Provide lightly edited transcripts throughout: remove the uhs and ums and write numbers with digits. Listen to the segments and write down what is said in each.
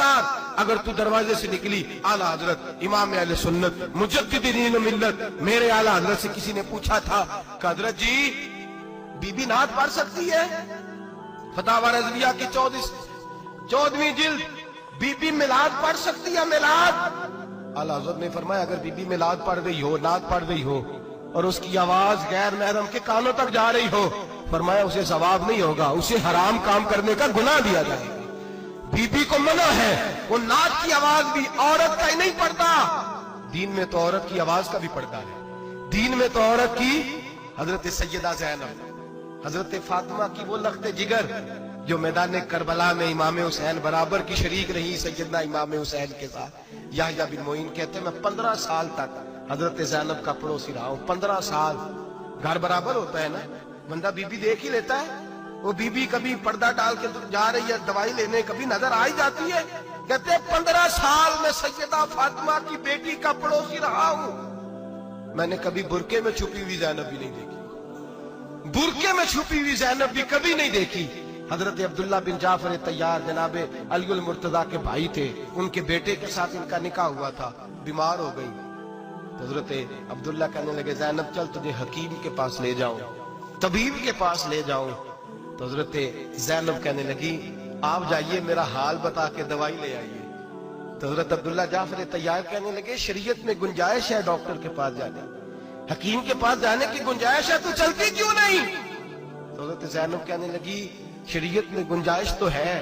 खबरदार, अगर तू दरवाजे से निकली आला हजरत इमाम अहले सुन्नत मुजद्दिदीन मिल्लत मेरे आला हजरत से किसी ने पूछा था कि हजरत जी बीबी नात पढ़ सकती है? फतावा रज़विया की 14वीं जिल्द, बीबी मिलाद पढ़ सकती है? मिलाद। आला हजरत ने फरमाया अगर बीबी मिलाद पढ़ रही हो, नात पढ़ रही हो और उसकी आवाज गैर महरम के कानों तक जा रही हो, फरमाया उसे सवाब नहीं होगा, उसे हराम काम करने का गुनाह दिया जाएगा। बीबी को मना है, वो नात की आवाज भी औरत का ही नहीं पढ़ता, दीन में तो औरत की आवाज का भी पढ़ता है। दीन में तो औरत की हजरत सैयदा ज़ैनब, हजरत फातिमा की वो लख्ते जिगर जो मैदान करबला में इमाम हुसैन बराबर की शरीक रही सैयदना इमाम हुसैन के साथ। याह्या बिन मोइन कहते हैं मैं 15 साल तक हजरत ज़ैनब का पड़ोसी रहा हूं। 15 साल, घर बराबर होता है ना, बंदा बीबी देख ही लेता है। वो बीबी कभी पर्दा डाल के जा रही है दवाई लेने, कभी नजर आ ही जाती है। कहते हैं 15 साल में सैयदा फातिमा की बेटी का पड़ोसी रहा हूं, मैंने कभी बुरके में छुपी हुई ज़ैनब भी नहीं देखी, बुरके में छुपी हुई ज़ैनब भी कभी नहीं देखी। हजरत अब्दुल्ला बिन जाफर तैयार जनाबे अली उल मुर्तजा के भाई थे, उनके बेटे के साथ इनका निकाह हुआ था, बीमार हो गई। तो हजरत अब्दुल्ला कहने लगे ज़ैनब चल तुझे हकीम के पास ले जाऊं, तबीब के पास ले जाऊं। तो हजरत ज़ैनब कहने लगी आप जाइए मेरा हाल बता के दवाई ले आइए। तो हजरत अब्दुल्ला जाफर तैयार कहने लगे शरीयत में गुंजाइश है डॉक्टर के पास जाने, हकीम के पास जाने की गुंजाइश है, तो चलती क्यों नहीं? तो हजरत ज़ैनब कहने लगी शरीयत में गुंजाइश तो है,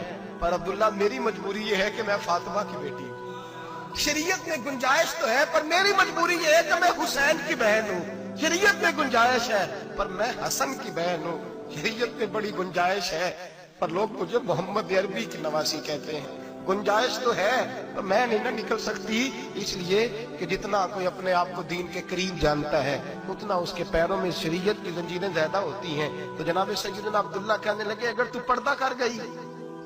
पर अब्दुल्ला मेरी मजबूरी ये है कि मैं फातिमा की बेटी हूं। शरीयत में गुंजाइश तो है पर मेरी मजबूरी ये है कि मैं हुसैन की बहन हूं। शरीयत में गुंजाइश है पर मैं हसन की बहन हूं। शरीयत में बड़ी गुंजाइश है पर लोग मुझे मोहम्मद अरबी की नवासी कहते हैं। गुंजाइश तो है पर मैं नहीं ना निकल सकती, इसलिए कि जितना कोई अपने आप को दीन के करीब जानता है उतना उसके पैरों में शरीयत की जंजीरें ज्यादा होती हैं। तो जनाब सैयदना अब्दुल्ला कहने लगे अगर तू पर्दा कर गई,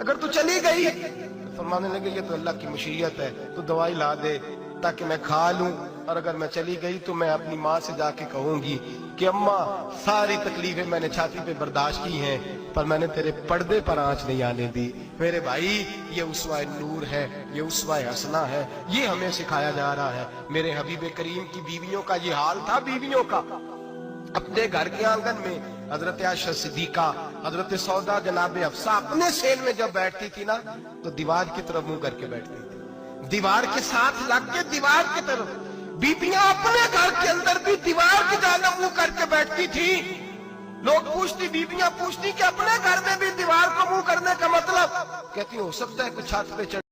अगर तू चली गई, तो फरमाने लगे ये तो अल्लाह की मशीयत है, तू दवाई ला दे ताकि मैं खा लूं, और अगर मैं चली गई तो मैं अपनी माँ से जाके कहूंगी कि अम्मा सारी तकलीफें मैंने छाती पे बर्दाश्त की हैं पर मैंने तेरे पर्दे पर आंच नहीं आने दी। मेरे भाई ये उसवाए नूर है, ये उसवाए हसना है, ये हमें सिखाया जा रहा है। मेरे हबीब करीम की बीवियों का ये हाल था, बीवियों का अपने घर के आंगन में हजरत आयशा सिद्दीका, हजरत सौदा जनाब हफ्सा अपने सेल में जब बैठती थी ना तो दीवार की तरफ मुंह करके बैठती थी, दीवार के साथ लग के दीवार की तरफ। बीबियां अपने घर के अंदर भी दीवार की जानिब मुंह करके बैठती थी। लोग पूछती, बीबियां पूछती कि अपने घर में भी दीवार को मुंह करने का मतलब, कहती हो सकता है कुछ छत पे चढ़